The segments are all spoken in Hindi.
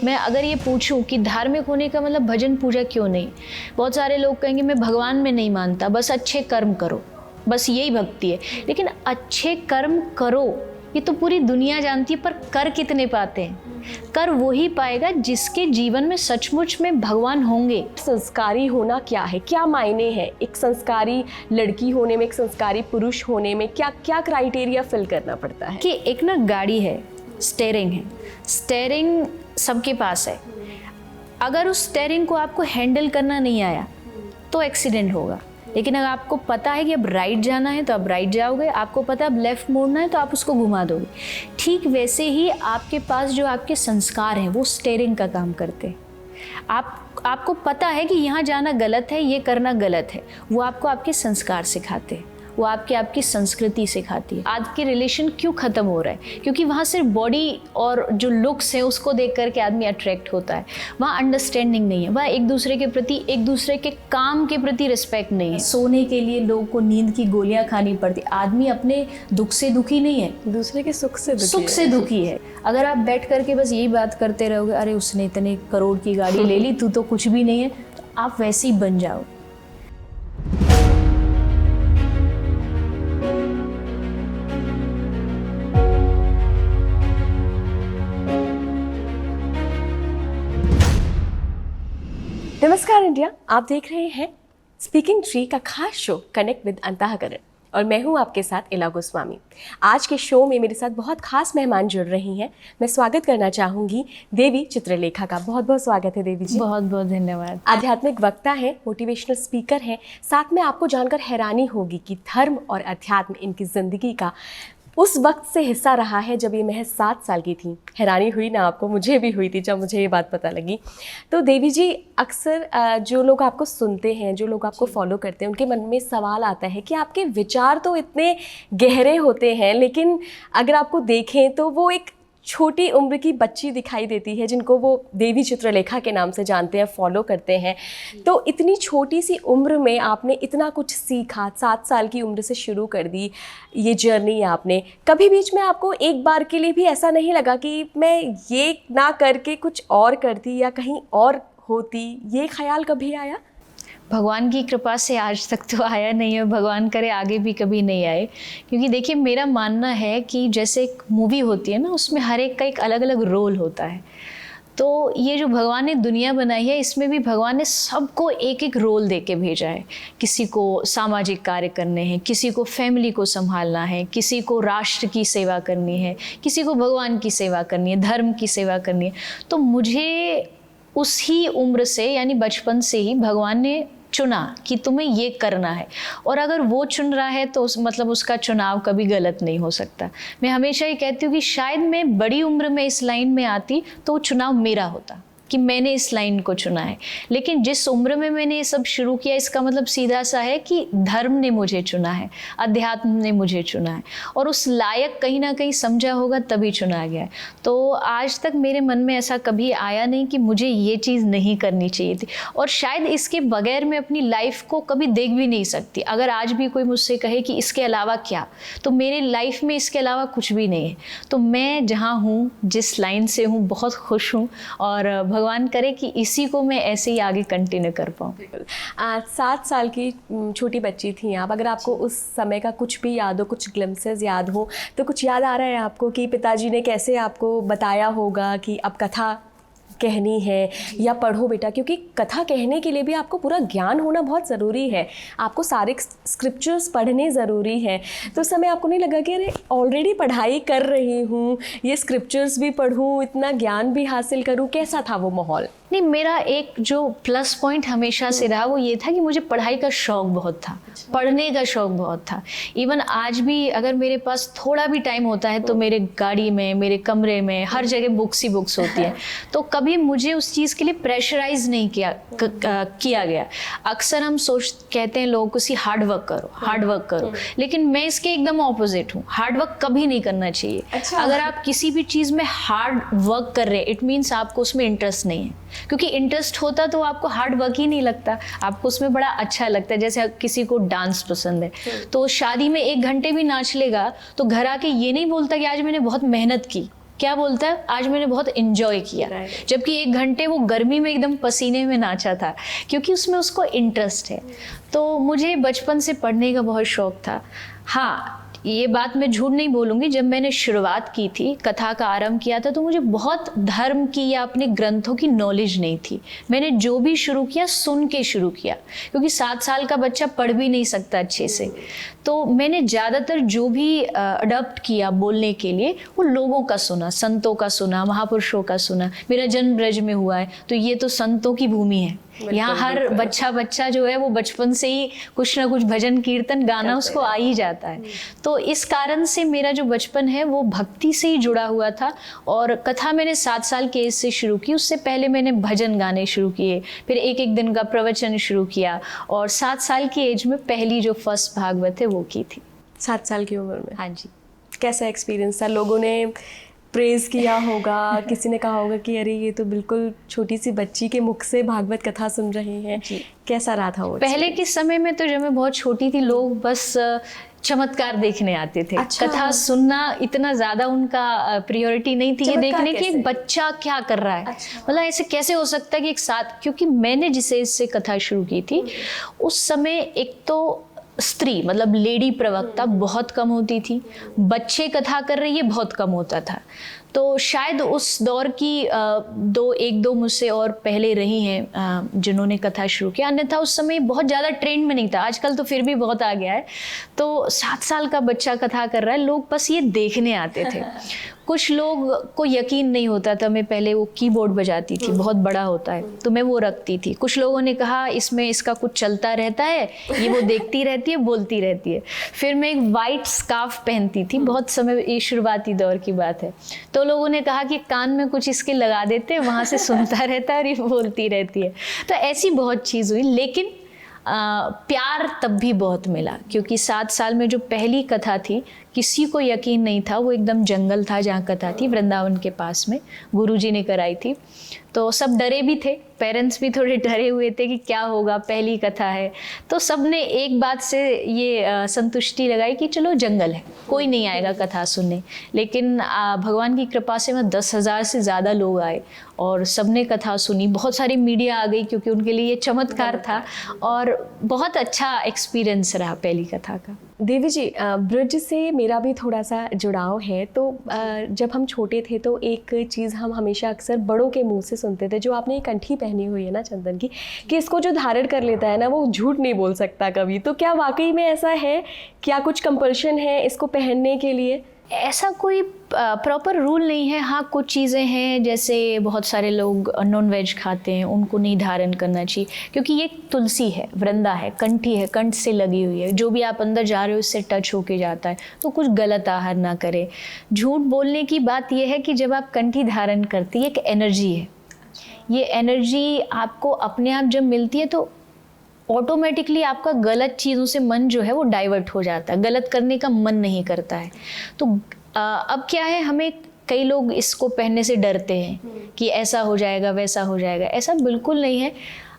मैं अगर ये पूछूं कि धार्मिक होने का मतलब भजन पूजा क्यों नहीं, बहुत सारे लोग कहेंगे मैं भगवान में नहीं मानता, बस अच्छे कर्म करो, बस यही भक्ति है। लेकिन अच्छे कर्म करो ये तो पूरी दुनिया जानती है, पर कर कितने पाते हैं? कर वही पाएगा जिसके जीवन में सचमुच में भगवान होंगे। संस्कारी होना क्या है, क्या मायने हैं एक संस्कारी लड़की होने में, एक संस्कारी पुरुष होने में? क्या क्या क्राइटेरिया फिल करना पड़ता है? कि एक ना गाड़ी है, स्टेयरिंग है, स्टेयरिंग सबके पास है। अगर उस स्टेयरिंग को आपको हैंडल करना नहीं आया तो एक्सीडेंट होगा। लेकिन अगर आपको पता है कि अब राइट जाना है तो आप राइट जाओगे, आपको पता है अब लेफ़्ट मोड़ना है तो आप उसको घुमा दोगे। ठीक वैसे ही आपके पास जो आपके संस्कार हैं वो स्टेयरिंग का काम करते हैं। आपको पता है कि यहाँ जाना गलत है, ये करना गलत है, वो आपको आपके संस्कार सिखाते हैं, वो आपकी संस्कृति सिखाती है। आज के रिलेशन क्यों ख़त्म हो रहा है? क्योंकि वहाँ सिर्फ बॉडी और जो लुक्स है उसको देख करके आदमी अट्रैक्ट होता है, वहाँ अंडरस्टैंडिंग नहीं है, वहाँ एक दूसरे के प्रति, एक दूसरे के काम के प्रति रिस्पेक्ट नहीं है। सोने के लिए लोगों को नींद की गोलियाँ खानी पड़ती। आदमी अपने दुख से दुखी नहीं है, दूसरे के सुख से दुखी है। अगर आप बैठ करके बस यही बात करते रहोगे, अरे उसने इतने करोड़ की गाड़ी ले ली, तू तो कुछ भी नहीं है, तो आप वैसे ही बन जाओ। नमस्कार इंडिया, आप देख रहे हैं स्पीकिंग ट्री का खास शो कनेक्ट विद अंतःकरण और मैं हूं आपके साथ इला गोस्वामी। आज के शो में मेरे साथ बहुत खास मेहमान जुड़ रही हैं। मैं स्वागत करना चाहूँगी देवी चित्रलेखा का। बहुत बहुत स्वागत है देवी जी। बहुत बहुत धन्यवाद। आध्यात्मिक वक्ता हैं, मोटिवेशनल स्पीकर हैं, साथ में आपको जानकर हैरानी होगी कि धर्म और अध्यात्म इनकी ज़िंदगी का उस वक्त से हिस्सा रहा है जब ये महज 7 साल की थी। हैरानी हुई ना आपको? मुझे भी हुई थी जब मुझे ये बात पता लगी। तो देवी जी, अक्सर जो लोग आपको सुनते हैं, जो लोग आपको फॉलो करते हैं, उनके मन में सवाल आता है कि आपके विचार तो इतने गहरे होते हैं, लेकिन अगर आपको देखें तो वो एक छोटी उम्र की बच्ची दिखाई देती है, जिनको वो देवी चित्रलेखा के नाम से जानते हैं, फॉलो करते हैं। तो इतनी छोटी सी उम्र में आपने इतना कुछ सीखा, 7 साल की उम्र से शुरू कर दी ये जर्नी आपने। कभी बीच में आपको एक बार के लिए भी ऐसा नहीं लगा कि मैं ये ना करके कुछ और करती या कहीं और होती, ये ख्याल कभी आया? भगवान की कृपा से आज तक तो आया नहीं है, भगवान करे आगे भी कभी नहीं आए। क्योंकि देखिए, मेरा मानना है कि जैसे एक मूवी होती है ना, उसमें हर एक का एक अलग अलग रोल होता है। तो ये जो भगवान ने दुनिया बनाई है, इसमें भी भगवान ने सबको एक एक रोल दे के भेजा है। किसी को सामाजिक कार्य करने हैं, किसी को फैमिली को संभालना है, किसी को राष्ट्र की सेवा करनी है, किसी को भगवान की सेवा करनी है, धर्म की सेवा करनी है। तो मुझे उसी उम्र से, यानी बचपन से ही भगवान ने चुना कि तुम्हें ये करना है, और अगर वो चुन रहा है तो मतलब उसका चुनाव कभी गलत नहीं हो सकता। मैं हमेशा ये कहती हूँ कि शायद मैं बड़ी उम्र में इस लाइन में आती तो वो चुनाव मेरा होता कि मैंने इस लाइन को चुना है। लेकिन जिस उम्र में मैंने ये सब शुरू किया, इसका मतलब सीधा सा है कि धर्म ने मुझे चुना है, अध्यात्म ने मुझे चुना है, और उस लायक कहीं ना कहीं समझा होगा तभी चुना गया है। तो आज तक मेरे मन में ऐसा कभी आया नहीं कि मुझे ये चीज़ नहीं करनी चाहिए थी, और शायद इसके बगैर मैं अपनी लाइफ को कभी देख भी नहीं सकती। अगर आज भी कोई मुझसे कहे कि इसके अलावा क्या, तो मेरे लाइफ में इसके अलावा कुछ भी नहीं है। तो मैं जहाँ हूँ, जिस लाइन से हूँ, बहुत खुश हूँ, और भगवान करे कि इसी को मैं ऐसे ही आगे कंटिन्यू कर पाऊँ। 7 साल की छोटी बच्ची थी आप। अगर आपको उस समय का कुछ भी याद हो, कुछ ग्लिम्पसेस याद हो, तो कुछ याद आ रहा है आपको कि पिताजी ने कैसे आपको बताया होगा कि अब कथा कहनी है या पढ़ो बेटा? क्योंकि कथा कहने के लिए भी आपको पूरा ज्ञान होना बहुत ज़रूरी है, आपको सारे स्क्रिप्चर्स पढ़ने ज़रूरी है। तो उस समय आपको नहीं लगा कि अरे ऑलरेडी पढ़ाई कर रही हूँ, ये स्क्रिप्चर्स भी पढ़ूँ, इतना ज्ञान भी हासिल करूँ? कैसा था वो माहौल? नहीं, मेरा एक जो प्लस पॉइंट हमेशा से रहा वो ये था कि मुझे पढ़ाई का शौक़ बहुत था, पढ़ने का शौक़ बहुत था। इवन आज भी अगर मेरे पास थोड़ा भी टाइम होता है तो मेरे गाड़ी में, मेरे कमरे में, हर जगह बुक्स ही बुक्स होती है। तो कभी मुझे उस चीज़ के लिए प्रेशराइज नहीं किया गया। अक्सर हम कहते हैं लोगों को हार्ड वर्क करो, लेकिन मैं इसके एकदम ऑपोजिट हूँ। हार्ड वर्क कभी नहीं करना चाहिए। अगर आप किसी भी चीज़ में हार्ड वर्क कर रहे हैं, इट मीन्स आपको उसमें इंटरेस्ट नहीं है। क्योंकि इंटरेस्ट होता तो आपको हार्ड वर्क ही नहीं लगता, आपको उसमें बड़ा अच्छा लगता है। जैसे किसी को डांस पसंद है तो शादी में 1 घंटे भी नाच लेगा तो घर आके ये नहीं बोलता कि आज मैंने बहुत मेहनत की, क्या बोलता है, आज मैंने बहुत एंजॉय किया, जबकि 1 घंटे वो गर्मी में एकदम पसीने में नाचा था, क्योंकि उसमें उसको इंटरेस्ट है। तो मुझे बचपन से पढ़ने का बहुत शौक था। हाँ, ये बात मैं झूठ नहीं बोलूँगी, जब मैंने शुरुआत की थी, कथा का आरंभ किया था, तो मुझे बहुत धर्म की या अपने ग्रंथों की नॉलेज नहीं थी। मैंने जो भी शुरू किया सुन के शुरू किया, क्योंकि 7 साल का बच्चा पढ़ भी नहीं सकता अच्छे से। तो मैंने ज़्यादातर जो भी अडॉप्ट किया बोलने के लिए, वो लोगों का सुना, संतों का सुना, महापुरुषों का सुना। मेरा जन्म ब्रज में हुआ है, तो ये तो संतों की भूमि है। यहाँ हर बच्चा जो है वो बचपन से ही कुछ ना कुछ भजन कीर्तन गाना उसको आ ही जाता है। तो इस कारण से मेरा जो बचपन है वो भक्ति से ही जुड़ा हुआ था। और कथा मैंने 7 साल के एज से शुरू की। उससे पहले मैंने भजन गाने शुरू किए, फिर एक दिन का प्रवचन शुरू किया, और 7 साल की एज में पहली जो फर्स्ट भागवत है वो की थी। 7 साल की उम्र में? हाँ जी। कैसा एक्सपीरियंस था? लोगों ने प्रेज किया होगा, किसी ने कहा होगा कि अरे ये तो बिल्कुल छोटी सी बच्ची के मुख से भागवत कथा सुन रहे हैं। कैसा रहा था वो? पहले के समय में तो जब मैं बहुत छोटी थी, लोग बस चमत्कार देखने आते थे। अच्छा। कथा सुनना इतना ज़्यादा उनका प्रायोरिटी नहीं थी, ये देखने की एक बच्चा क्या कर रहा है। अच्छा। मतलब ऐसे कैसे हो सकता है कि एक साथ, क्योंकि मैंने जिसे इससे कथा शुरू की थी उस समय एक तो स्त्री मतलब लेडी प्रवक्ता बहुत कम होती थी, बच्चे कथा कर रही है बहुत कम होता था। तो शायद उस दौर की एक दो मुझसे और पहले रही हैं जिन्होंने कथा शुरू किया, अन्यथा उस समय बहुत ज़्यादा ट्रेंड में नहीं था। आजकल तो फिर भी बहुत आ गया है। तो 7 साल का बच्चा कथा कर रहा है, लोग बस ये देखने आते थे। कुछ लोग को यकीन नहीं होता था, मैं पहले वो कीबोर्ड बजाती थी, बहुत बड़ा होता है, तो मैं वो रखती थी। कुछ लोगों ने कहा इसमें इसका कुछ चलता रहता है, ये वो देखती रहती है, बोलती रहती है। फिर मैं एक वाइट स्कार्फ पहनती थी, बहुत समय, ये शुरुआती दौर की बात है। तो लोगों ने कहा कि कान में कुछ इसके लगा देते हैं, वहाँ से सुनता रहता है और ये बोलती रहती है। तो ऐसी बहुत चीज़ हुई, लेकिन प्यार तब भी बहुत मिला, क्योंकि 7 साल में जो पहली कथा थी किसी को यकीन नहीं था। वो एकदम जंगल था जहाँ कथा थी, वृंदावन के पास में गुरुजी ने कराई थी। तो सब डरे भी थे, पेरेंट्स भी थोड़े डरे हुए थे कि क्या होगा, पहली कथा है। तो सब ने एक बात से ये संतुष्टि लगाई कि चलो जंगल है, कोई नहीं आएगा कथा सुनने। लेकिन भगवान की कृपा से 10,000 से ज़्यादा लोग आए और सबने कथा सुनी। बहुत सारी मीडिया आ गई, क्योंकि उनके लिए ये चमत्कार था, और बहुत अच्छा एक्सपीरियंस रहा पहली कथा का। देवी जी, ब्रज से मेरा भी थोड़ा सा जुड़ाव है। तो जब हम छोटे थे तो एक चीज़ हम हमेशा अक्सर बड़ों के मुंह से सुनते थे, जो आपने एक कंठी पहनी हुई है ना चंदन की, कि इसको जो धारण कर लेता है ना वो झूठ नहीं बोल सकता कभी। तो क्या वाकई में ऐसा है? क्या कुछ कंपल्शन है इसको पहनने के लिए? ऐसा कोई प्रॉपर रूल नहीं है। हाँ, कुछ चीज़ें हैं, जैसे बहुत सारे लोग नॉन वेज खाते हैं, उनको नहीं धारण करना चाहिए, क्योंकि ये तुलसी है, वृंदा है, कंठी है, कंठ से लगी हुई है, जो भी आप अंदर जा रहे हो इससे टच होके जाता है। तो कुछ गलत आहार ना करें। झूठ बोलने की बात यह है कि जब आप कंठी धारण करती है, एक एनर्जी है, ये एनर्जी आपको अपने आप जब मिलती है तो ऑटोमेटिकली आपका गलत चीज़ों से मन जो है वो डाइवर्ट हो जाता है, गलत करने का मन नहीं करता है। तो अब क्या है, हमें कई लोग इसको पहनने से डरते हैं कि ऐसा हो जाएगा वैसा हो जाएगा। ऐसा बिल्कुल नहीं है।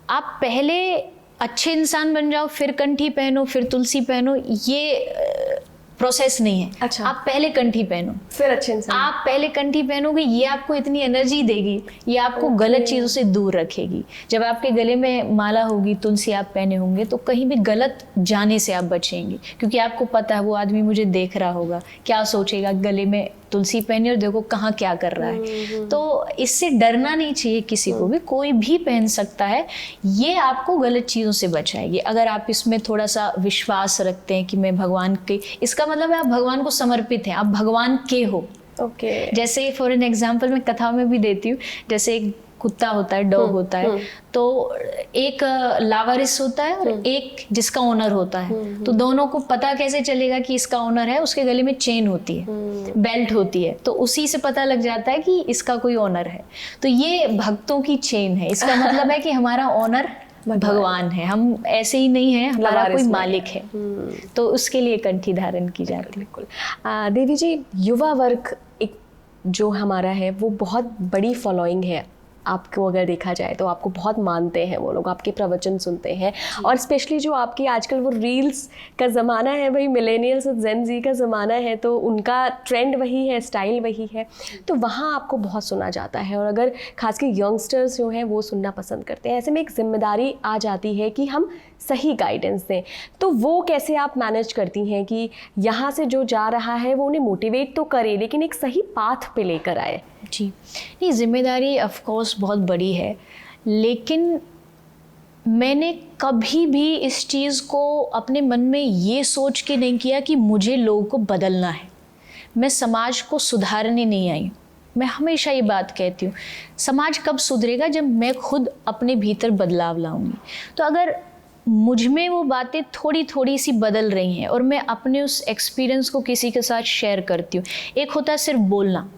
आप पहले अच्छे इंसान बन जाओ, फिर कंठी पहनो, फिर तुलसी पहनो, ये प्रोसेस नहीं है। अच्छा। आप पहले कंठी पहनो फिर अच्छे इंसान। आप पहले कंठी पहनोगे, ये आपको इतनी एनर्जी देगी, ये आपको गलत चीज़ों से दूर रखेगी। जब आपके गले में माला होगी, तुलसी आप पहने होंगे, तो कहीं भी गलत जाने से आप बचेंगे, क्योंकि आपको पता है वो आदमी मुझे देख रहा होगा, क्या सोचेगा, गले में तुलसी पहने और देखो कहाँ क्या कर रहा है। तो इससे डरना नहीं चाहिए किसी को भी, कोई भी पहन सकता है। ये आपको गलत चीज़ों से बचाएगी अगर आप इसमें थोड़ा सा विश्वास रखते हैं कि मैं भगवान के, इसका मतलब है आप भगवान को समर्पित हैं, आप भगवान के हो। ओके। जैसे फॉर एन एग्जाम्पल मैं कथा में भी देती हूँ, जैसे एक कुत्ता होता है, डॉग होता है, तो एक लावारिस होता है और एक जिसका ओनर होता है। तो दोनों को पता कैसे चलेगा कि इसका ओनर है? उसके गले में चेन होती है, बेल्ट होती है, तो उसी से पता लग जाता है कि इसका कोई ओनर है। तो ये भक्तों की चेन है। इसका मतलब है कि हमारा ओनर भगवान है, हम ऐसे ही नहीं है, हमारा कोई मालिक है। तो उसके लिए कंठी धारण की जाती है। बिल्कुल। देवी जी, युवा वर्ग एक जो हमारा है वो बहुत बड़ी फॉलोइंग है आपको अगर देखा जाए तो आपको बहुत मानते हैं वो लोग, आपके प्रवचन सुनते हैं, और स्पेशली जो आपकी आजकल वो रील्स का ज़माना है, वही मिलेनियल्स और जेन जी का ज़माना है, तो उनका ट्रेंड वही है, स्टाइल वही है, तो वहाँ आपको बहुत सुना जाता है। और अगर खासकर यंगस्टर्स जो हैं वो सुनना पसंद करते हैं, ऐसे में एक जिम्मेदारी आ जाती है कि हम सही गाइडेंस दें। तो वो कैसे आप मैनेज करती हैं कि यहाँ से जो जा रहा है वो उन्हें मोटिवेट तो करे लेकिन एक सही पाथ पे लेकर आए? जी नहीं, जिम्मेदारी ऑफ कोर्स बहुत बड़ी है, लेकिन मैंने कभी भी इस चीज़ को अपने मन में ये सोच के नहीं किया कि मुझे लोगों को बदलना है। मैं समाज को सुधारने नहीं आई। मैं हमेशा ये बात कहती हूँ, समाज कब सुधरेगा? जब मैं खुद अपने भीतर बदलाव लाऊंगी। तो अगर मुझ में वो बातें थोड़ी थोड़ी सी बदल रही हैं और मैं अपने उस एक्सपीरियंस को किसी के साथ शेयर करती हूँ। एक होता है सिर्फ बोलना,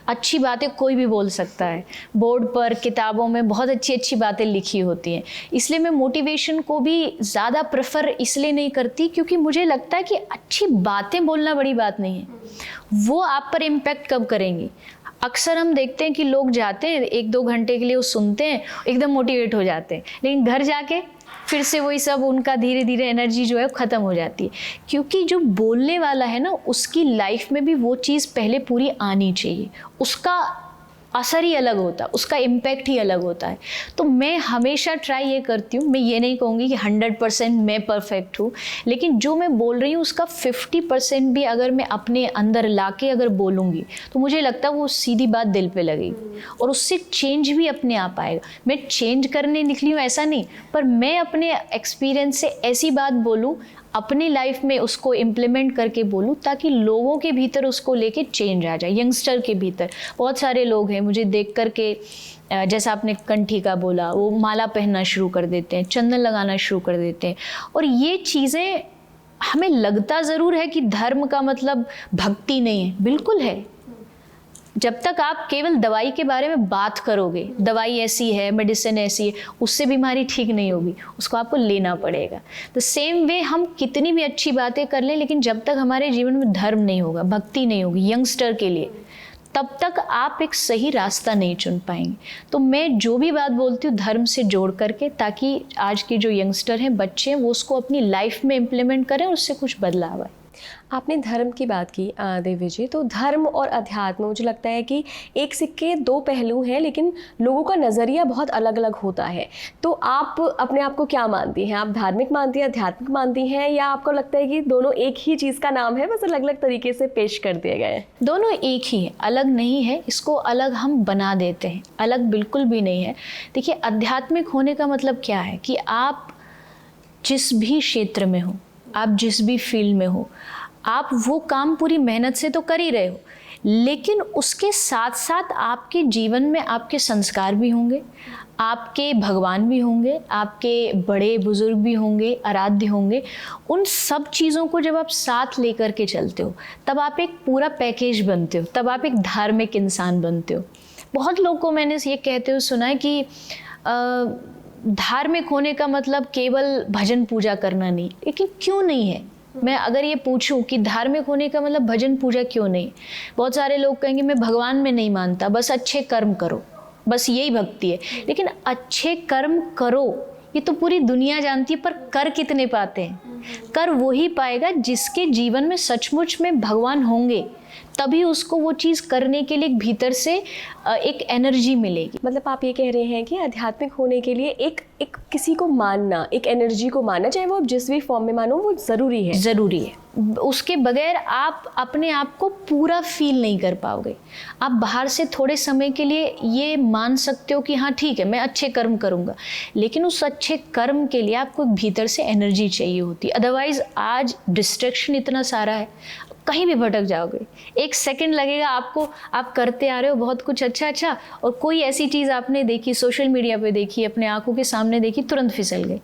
अच्छी बातें कोई भी बोल सकता है, बोर्ड पर किताबों में बहुत अच्छी अच्छी बातें लिखी होती हैं, इसलिए मैं मोटिवेशन को भी ज़्यादा प्रेफर इसलिए नहीं करती क्योंकि मुझे लगता है कि अच्छी बातें बोलना बड़ी बात नहीं है, वो आप पर इम्पैक्ट कब करेंगी। अक्सर हम देखते हैं कि लोग जाते हैं 1-2 घंटे के लिए, वो सुनते हैं, एकदम मोटिवेट हो जाते हैं, लेकिन घर जाके फिर से वही सब उनका धीरे धीरे एनर्जी जो है ख़त्म हो जाती है। क्योंकि जो बोलने वाला है ना, उसकी लाइफ में भी वो चीज़ पहले पूरी आनी चाहिए, उसका असर ही अलग होता है, उसका इम्पैक्ट ही अलग होता है। तो मैं हमेशा ट्राई ये करती हूँ, मैं ये नहीं कहूँगी कि 100% मैं परफेक्ट हूँ, लेकिन जो मैं बोल रही हूँ उसका 50% भी अगर मैं अपने अंदर लाके अगर बोलूँगी तो मुझे लगता है वो सीधी बात दिल पे लगेगी और उससे चेंज भी अपने आप आएगा। मैं चेंज करने निकली हूँ ऐसा नहीं, पर मैं अपने एक्सपीरियंस से ऐसी बात बोलूँ, अपनी लाइफ में उसको इम्प्लीमेंट करके बोलूँ, ताकि लोगों के भीतर उसको लेके चेंज आ जाए। यंगस्टर के भीतर बहुत सारे लोग हैं मुझे देख कर के, जैसा आपने कंठी का बोला, वो माला पहनना शुरू कर देते हैं, चंदन लगाना शुरू कर देते हैं, और ये चीज़ें हमें लगता ज़रूर है कि धर्म का मतलब भक्ति नहीं है, बिल्कुल है। जब तक आप केवल दवाई के बारे में बात करोगे, दवाई ऐसी है, मेडिसिन ऐसी है, उससे बीमारी ठीक नहीं होगी, उसको आपको लेना पड़ेगा। तो सेम वे हम कितनी भी अच्छी बातें कर लें, लेकिन जब तक हमारे जीवन में धर्म नहीं होगा, भक्ति नहीं होगी यंगस्टर के लिए, तब तक आप एक सही रास्ता नहीं चुन पाएंगे। तो मैं जो भी बात बोलती हूँ धर्म से जोड़ करके, ताकि आज के जो यंगस्टर हैं, बच्चे हैं, वो उसको अपनी लाइफ में इम्प्लीमेंट करें और उससे कुछ बदलाव आए। आपने धर्म की बात की देवी जी, तो धर्म और अध्यात्म, मुझे लगता है कि एक सिक्के दो पहलू हैं, लेकिन लोगों का नज़रिया बहुत अलग अलग होता है। तो आप अपने आप को क्या मानती हैं? आप धार्मिक मानती हैं, आध्यात्मिक मानती हैं, या आपको लगता है कि दोनों एक ही चीज़ का नाम है, बस अलग अलग तरीके से पेश कर दिए गए हैं? दोनों एक ही है, अलग नहीं है। इसको अलग हम बना देते हैं, अलग बिल्कुल भी नहीं है। देखिए, आध्यात्मिक होने का मतलब क्या है कि आप जिस भी क्षेत्र में हो, आप जिस भी फील्ड में हो, आप वो काम पूरी मेहनत से तो कर ही रहे हो, लेकिन उसके साथ साथ आपके जीवन में आपके संस्कार भी होंगे, आपके भगवान भी होंगे, आपके बड़े बुजुर्ग भी होंगे, आराध्य होंगे। उन सब चीज़ों को जब आप साथ लेकर के चलते हो, तब आप एक पूरा पैकेज बनते हो, तब आप एक धार्मिक इंसान बनते हो। बहुत लोगों को मैंने ये कहते हुए सुना है कि धार्मिक होने का मतलब केवल भजन पूजा करना नहीं। लेकिन क्यों नहीं है? मैं अगर ये पूछूं कि धार्मिक होने का मतलब भजन पूजा क्यों नहीं, बहुत सारे लोग कहेंगे मैं भगवान में नहीं मानता, बस अच्छे कर्म करो, बस यही भक्ति है। लेकिन अच्छे कर्म करो ये तो पूरी दुनिया जानती है, पर कर कितने पाते हैं? कर वही पाएगा जिसके जीवन में सचमुच में भगवान होंगे, तभी उसको वो चीज़ करने के लिए भीतर से एक एनर्जी मिलेगी। मतलब आप ये कह रहे हैं कि आध्यात्मिक होने के लिए एक किसी को मानना, एक एनर्जी को मानना, चाहे वो आप जिस भी फॉर्म में मानो, वो ज़रूरी है। ज़रूरी है। उसके बगैर आप अपने आप को पूरा फील नहीं कर पाओगे। आप बाहर से थोड़े समय के लिए ये मान सकते हो कि हाँ ठीक है, मैं अच्छे कर्म करूँगा, लेकिन उस अच्छे कर्म के लिए आपको भीतर से एनर्जी चाहिए होती है। अदरवाइज़ आज डिस्ट्रैक्शन इतना सारा है, कहीं भी भटक जाओगे। 1 सेकंड लगेगा आपको, आप करते आ रहे हो बहुत कुछ अच्छा, और कोई ऐसी चीज़ आपने देखी, सोशल मीडिया पे देखी, अपने आंखों के सामने देखी, तुरंत फिसल गए।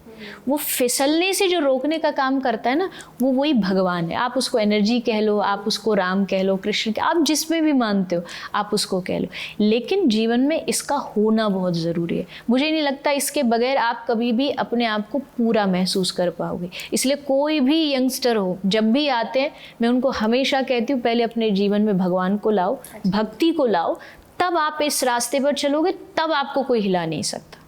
वो फिसलने से जो रोकने का काम करता है ना, वो वही भगवान है। आप उसको एनर्जी कह लो, आप उसको राम कह लो, कृष्ण, आप जिसमें भी मानते हो आप उसको कह लो, लेकिन जीवन में इसका होना बहुत ज़रूरी है। मुझे नहीं लगता इसके बगैर आप कभी भी अपने आप को पूरा महसूस कर पाओगे। इसलिए कोई भी यंगस्टर हो, जब भी आते हैं, मैं उनको हमेशा कहती हूँ पहले अपने जीवन में भगवान को लाओ, भक्ति को लाओ, तब आप इस रास्ते पर चलोगे, तब आपको कोई हिला नहीं सकता।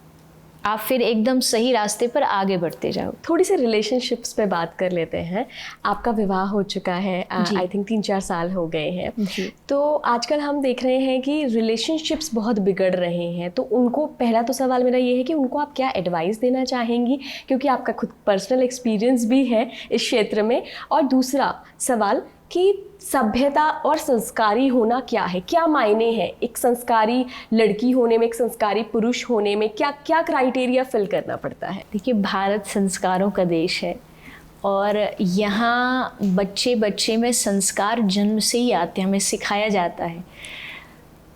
आप फिर एकदम सही रास्ते पर आगे बढ़ते जाओ। थोड़ी सी रिलेशनशिप्स पे बात कर लेते हैं। आपका विवाह हो चुका है, आई थिंक 3-4 साल हो गए हैं जी। तो आजकल हम देख रहे हैं कि रिलेशनशिप्स बहुत बिगड़ रहे हैं, तो उनको पहला तो सवाल मेरा ये है कि उनको आप क्या एडवाइस देना चाहेंगी, क्योंकि आपका खुद पर्सनल एक्सपीरियंस भी है इस क्षेत्र में। और दूसरा सवाल कि सभ्यता और संस्कारी होना क्या है, क्या मायने हैं एक संस्कारी लड़की होने में, एक संस्कारी पुरुष होने में, क्या क्या क्राइटेरिया फिल करना पड़ता है? देखिए, भारत संस्कारों का देश है और यहाँ बच्चे बच्चे में संस्कार जन्म से ही आते हैं, हमें सिखाया जाता है।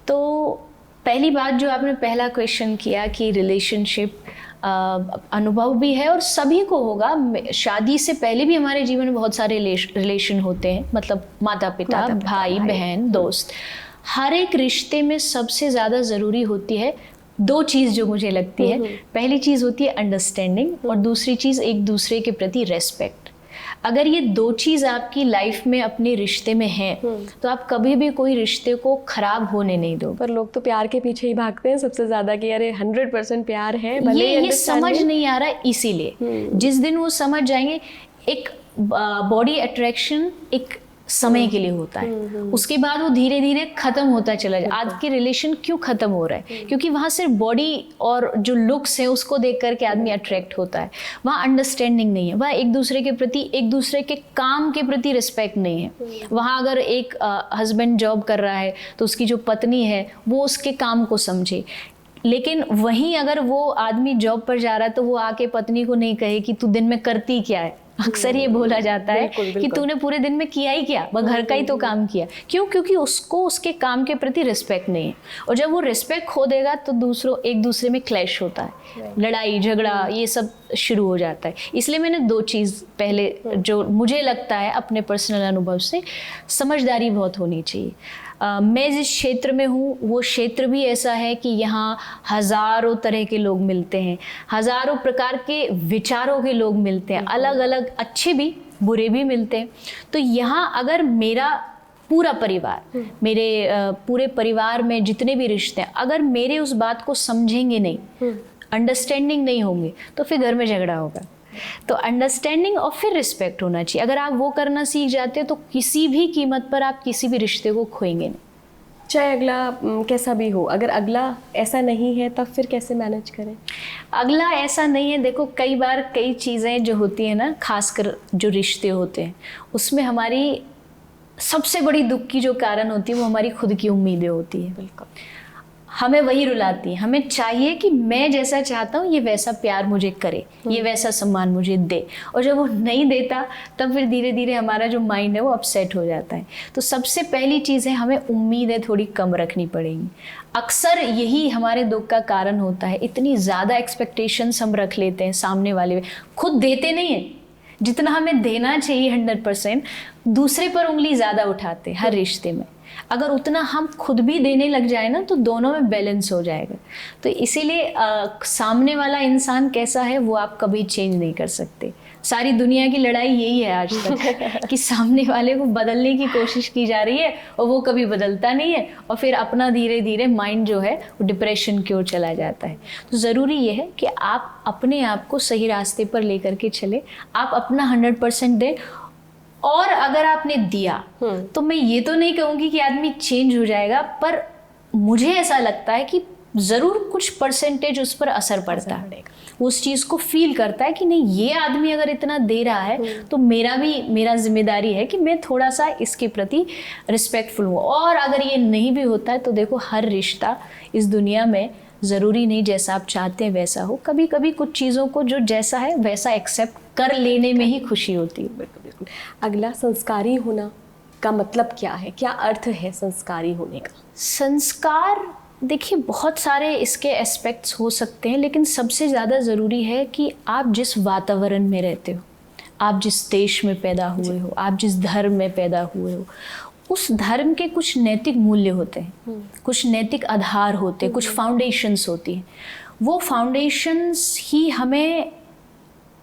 तो पहली बात जो आपने पहला क्वेश्चन किया कि रिलेशनशिप अनुभव भी है और सभी को होगा। शादी से पहले भी हमारे जीवन में बहुत सारे रिलेशन होते हैं, मतलब माता पिता, भाई बहन, दोस्त। हर एक रिश्ते में सबसे ज़्यादा ज़रूरी होती है दो चीज़ जो मुझे लगती है। पहली चीज़ होती है अंडरस्टैंडिंग और दूसरी चीज़ एक दूसरे के प्रति रेस्पेक्ट। अगर ये दो चीज़ आपकी लाइफ में अपने रिश्ते में हैं तो आप कभी भी कोई रिश्ते को खराब होने नहीं दो। पर लोग तो प्यार के पीछे ही भागते हैं सबसे ज़्यादा कि अरे 100% प्यार है, भले ये समझ नहीं आ रहा है। इसीलिए जिस दिन वो समझ जाएंगे, एक बॉडी अट्रैक्शन एक समय के लिए होता है, उसके बाद वो धीरे धीरे खत्म होता चला जाए। आज के रिलेशन क्यों खत्म हो रहा है? क्योंकि वहाँ सिर्फ बॉडी और जो लुक्स है उसको देख करके आदमी अट्रैक्ट होता है। वहाँ अंडरस्टैंडिंग नहीं है, वहाँ एक दूसरे के प्रति, एक दूसरे के काम के प्रति रिस्पेक्ट नहीं है। वहाँ अगर एक हस्बैंड जॉब कर रहा है तो उसकी जो पत्नी है वो उसके काम को समझे। लेकिन वहीं अगर वो आदमी जॉब पर जा रहा है तो वो आके पत्नी को नहीं कहे कि तू दिन में करती क्या है। अक्सर ये बोला जाता है कि तूने पूरे दिन में किया ही क्या, वह घर का ही तो काम किया। क्यों? क्योंकि उसको उसके काम के प्रति रिस्पेक्ट नहीं है। और जब वो रिस्पेक्ट खो देगा तो दूसरों एक दूसरे में क्लैश होता है, लड़ाई झगड़ा ये सब शुरू हो जाता है। इसलिए मैंने दो चीज़ पहले, जो मुझे लगता है अपने पर्सनल अनुभव से, समझदारी बहुत होनी चाहिए। मैं जिस क्षेत्र में हूँ वो क्षेत्र भी ऐसा है कि यहाँ हज़ारों तरह के लोग मिलते हैं, हज़ारों प्रकार के विचारों के लोग मिलते हैं, अलग अलग, अच्छे भी बुरे भी मिलते हैं। तो यहाँ अगर मेरा पूरा परिवार, मेरे पूरे परिवार में जितने भी रिश्ते हैं, अगर मेरे उस बात को समझेंगे नहीं, अंडरस्टैंडिंग नहीं होंगे, तो फिर घर में झगड़ा होगा। तो अंडरस्टैंडिंग और फिर रिस्पेक्ट होना चाहिए। अगर आप वो करना सीख जाते हो तो किसी भी कीमत पर आप किसी भी रिश्ते को खोएंगे नहीं, चाहे अगला कैसा भी हो। अगर अगला ऐसा नहीं है तब फिर कैसे मैनेज करें? अगला ऐसा नहीं है, देखो कई बार कई चीज़ें जो होती हैं ना, खासकर जो रिश्ते होते हैं उसमें हमारी सबसे बड़ी दुख की जो कारण होती है वो हमारी खुद की उम्मीदें होती है। बिल्कुल, हमें वही रुलाती है। हमें चाहिए कि मैं जैसा चाहता हूँ ये वैसा प्यार मुझे करे, ये वैसा सम्मान मुझे दे, और जब वो नहीं देता तब फिर धीरे धीरे हमारा जो माइंड है वो अपसेट हो जाता है। तो सबसे पहली चीज़ है, हमें उम्मीदें थोड़ी कम रखनी पड़ेंगी। अक्सर यही हमारे दुख का कारण होता है। इतनी ज़्यादा एक्सपेक्टेशंस हम रख लेते हैं सामने वाले में, खुद देते नहीं हैं जितना हमें देना चाहिए 100%, दूसरे पर उंगली ज़्यादा उठाते हैं हर रिश्ते में। अगर उतना हम खुद भी देने लग जाए ना तो दोनों में बैलेंस हो जाएगा। तो इसीलिए सामने वाला इंसान कैसा है वो आप कभी चेंज नहीं कर सकते। सारी दुनिया की लड़ाई यही है आज तक कि सामने वाले को बदलने की कोशिश की जा रही है और वो कभी बदलता नहीं है, और फिर अपना धीरे धीरे माइंड जो है वो डिप्रेशन की ओर चला जाता है। तो ज़रूरी ये है कि आप अपने आप को सही रास्ते पर लेकर के चले, आप अपना 100% दें। और अगर आपने दिया तो मैं ये तो नहीं कहूँगी कि आदमी चेंज हो जाएगा, पर मुझे ऐसा लगता है कि ज़रूर कुछ परसेंटेज उस पर असर पड़ता है। उस चीज़ को फील करता है कि नहीं, ये आदमी अगर इतना दे रहा है तो मेरा जिम्मेदारी है कि मैं थोड़ा सा इसके प्रति रिस्पेक्टफुल हूँ। और अगर ये नहीं भी होता है तो देखो, हर रिश्ता इस दुनिया में ज़रूरी नहीं जैसा आप चाहते हैं वैसा हो। कभी कभी कुछ चीज़ों को जो जैसा है वैसा एक्सेप्ट कर लेने में ही खुशी होती है। बिल्कुल बिल्कुल। अगला, संस्कारी होना का मतलब क्या है? क्या अर्थ है संस्कारी होने का? संस्कार, देखिए बहुत सारे इसके एस्पेक्ट्स हो सकते हैं, लेकिन सबसे ज़्यादा ज़रूरी है कि आप जिस वातावरण में रहते हो, आप जिस देश में पैदा हुए हो, आप जिस धर्म में पैदा हुए हो, उस धर्म के कुछ नैतिक मूल्य होते हैं, कुछ नैतिक आधार होते हैं, कुछ फाउंडेशंस होती हैं। वो फाउंडेशंस ही हमें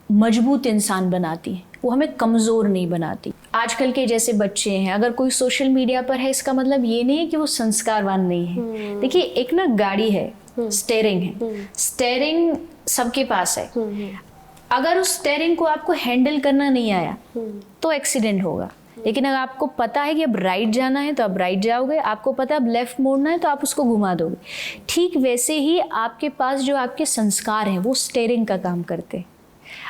मजबूत इंसान बनाती हैं, वो हमें कमज़ोर नहीं बनाती। आजकल के जैसे बच्चे हैं, अगर कोई सोशल मीडिया पर है, इसका मतलब ये नहीं है कि वो संस्कारवान नहीं है। देखिए, एक ना गाड़ी है, स्टेयरिंग है, स्टेयरिंग सबके पास है। अगर उस स्टेयरिंग को आपको हैंडल करना नहीं आया तो एक्सीडेंट होगा। लेकिन अगर आपको पता है कि अब राइट जाना है तो आप राइट जाओगे, आपको पता है अब लेफ्ट मोड़ना है तो आप उसको घुमा दोगे। ठीक वैसे ही आपके पास जो आपके संस्कार हैं वो स्टेयरिंग का काम करते हैं।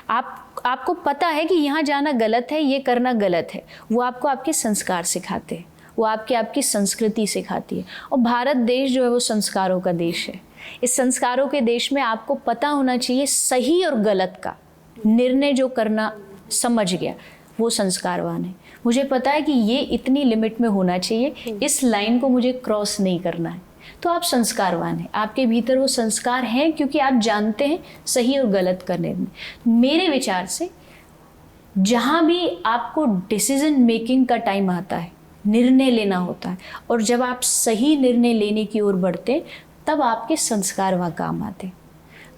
आपको पता है कि यहाँ जाना गलत है, ये करना गलत है, वो आपको आपके संस्कार सिखाते हैं, वो आपकी संस्कृति सिखाती है। और भारत देश जो है वो संस्कारों का देश है। इस संस्कारों के देश में आपको पता होना चाहिए सही और गलत का निर्णय जो करना समझ गया वो संस्कारवान है। मुझे पता है कि ये इतनी लिमिट में होना चाहिए, इस लाइन को मुझे क्रॉस नहीं करना है, तो आप संस्कारवान हैं। आपके भीतर वो संस्कार हैं क्योंकि आप जानते हैं सही और गलत का निर्णय। मेरे विचार से जहाँ भी आपको डिसीजन मेकिंग का टाइम आता है, निर्णय लेना होता है, और जब आप सही निर्णय लेने की ओर बढ़ते हैं तब आपके संस्कार वहाँ काम आते हैं।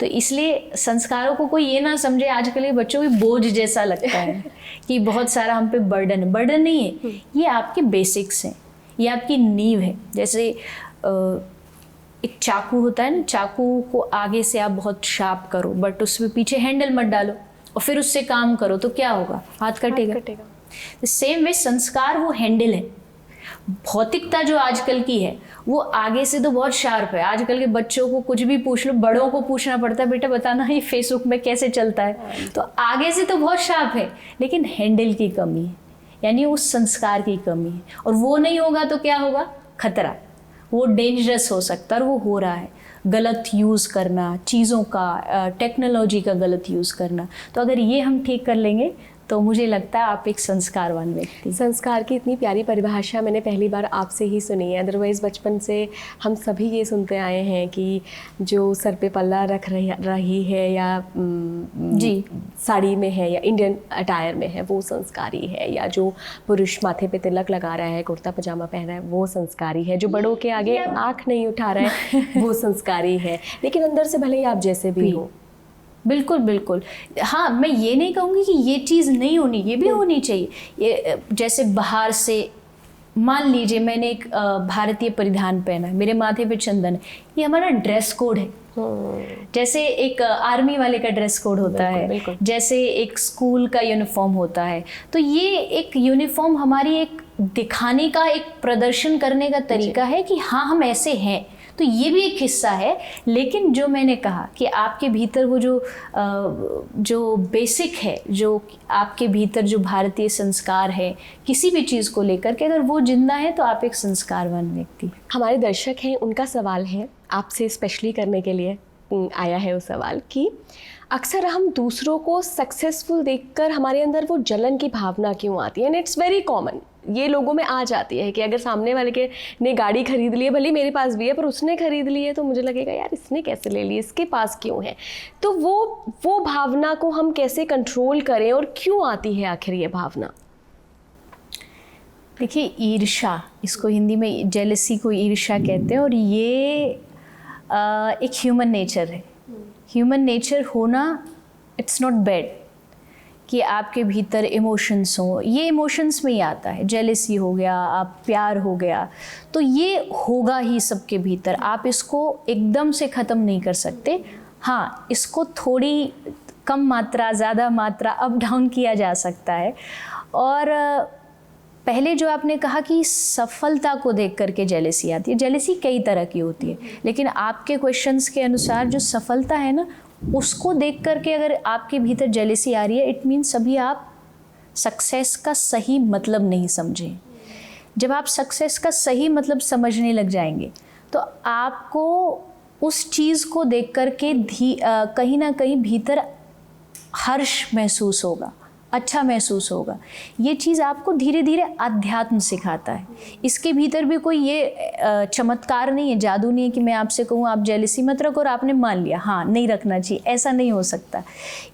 तो इसलिए संस्कारों को कोई ये ना समझे आजकल के बच्चों को बोझ जैसा लगता है कि बहुत सारा हम पे बर्डन है। बर्डन नहीं है, ये आपके बेसिक्स हैं, ये आपकी नींव है। जैसे एक चाकू होता है ना, चाकू को आगे से आप बहुत शार्प करो बट उसमें पीछे हैंडल मत डालो और फिर उससे काम करो तो क्या होगा, हाथ कटेगा। सेम वे संस्कार वो हैंडल है। भौतिकता जो आजकल की है वो आगे से तो बहुत शार्प है। आजकल के बच्चों को कुछ भी पूछ लो, बड़ों को पूछना पड़ता है, बेटा बताना ये फेसबुक में कैसे चलता है। तो आगे से तो बहुत शार्प है लेकिन हैंडल की कमी है, यानी उस संस्कार की कमी है। और वो नहीं होगा तो क्या होगा, खतरा, वो डेंजरस हो सकता है। और वो हो रहा है, गलत यूज़ करना चीज़ों का, टेक्नोलॉजी का गलत यूज़ करना। तो अगर ये हम ठीक कर लेंगे तो मुझे लगता है आप एक संस्कारवान व्यक्ति। संस्कार की इतनी प्यारी परिभाषा मैंने पहली बार आपसे ही सुनी है। अदरवाइज़ बचपन से हम सभी ये सुनते आए हैं कि जो सर पे पल्ला रख रही है या जी साड़ी में है या इंडियन अटायर में है वो संस्कारी है, या जो पुरुष माथे पे तिलक लगा रहा है, कुर्ता पजामा पहन रहा है वो संस्कारी है, जो बड़ों के आगे आँख नहीं उठा रहा है वो संस्कारी है। लेकिन अंदर से भले ही आप जैसे भी हो। बिल्कुल बिल्कुल। हाँ, मैं ये नहीं कहूँगी कि ये चीज़ नहीं होनी, ये भी होनी चाहिए। ये जैसे बाहर से मान लीजिए मैंने एक भारतीय परिधान पहना है, मेरे माथे पे चंदन है, ये हमारा ड्रेस कोड है। जैसे एक आर्मी वाले का ड्रेस कोड होता है, जैसे एक स्कूल का यूनिफॉर्म होता है। तो ये एक यूनिफॉर्म हमारी एक दिखाने का, एक प्रदर्शन करने का तरीका है कि हाँ हम ऐसे हैं। तो ये भी एक हिस्सा है। लेकिन जो मैंने कहा कि आपके भीतर वो जो बेसिक है, जो आपके भीतर जो भारतीय संस्कार है किसी भी चीज़ को लेकर के, अगर वो जिंदा है तो आप एक संस्कारवान व्यक्ति। हमारे दर्शक हैं, उनका सवाल है आपसे स्पेशली करने के लिए आया है वो सवाल कि अक्सर हम दूसरों को सक्सेसफुल देखकर हमारे अंदर वो जलन की भावना क्यों आती है। एंड इट्स वेरी कॉमन, ये लोगों में आ जाती है कि अगर सामने वाले के ने गाड़ी खरीद ली है, भले मेरे पास भी है पर उसने खरीद ली है तो मुझे लगेगा यार इसने कैसे ले ली, इसके पास क्यों है। तो वो भावना को हम कैसे कंट्रोल करें और क्यों आती है आखिर ये भावना? देखिए, ईर्ष्या, इसको हिंदी में जेलसी को ईर्ष्या कहते हैं, और ये एक ह्यूमन नेचर है। ह्यूमन नेचर होना, इट्स नॉट बैड कि आपके भीतर इमोशंस हों। ये इमोशंस में ही आता है, जेलसी हो गया, आप प्यार हो गया, तो ये होगा ही सबके भीतर। आप इसको एकदम से ख़त्म नहीं कर सकते। हाँ, इसको थोड़ी कम मात्रा, ज़्यादा मात्रा, अप डाउन किया जा सकता है। और पहले जो आपने कहा कि सफलता को देख करके जेलसी आती है, जेलसी कई तरह की होती है, लेकिन आपके क्वेश्चंस के अनुसार जो सफलता है ना, उसको देख करके अगर आपके भीतर जेलसी आ रही है, इट मीन्स अभी आप सक्सेस का सही मतलब नहीं समझे। जब आप सक्सेस का सही मतलब समझने लग जाएंगे तो आपको उस चीज़ को देख करके कहीं ना कहीं भीतर हर्ष महसूस होगा, अच्छा महसूस होगा। ये चीज़ आपको धीरे धीरे अध्यात्म सिखाता है। इसके भीतर भी कोई ये चमत्कार नहीं है, जादू नहीं है कि मैं आपसे कहूँ आप जेलसी मत रखो और आपने मान लिया हाँ नहीं रखना चाहिए, ऐसा नहीं हो सकता।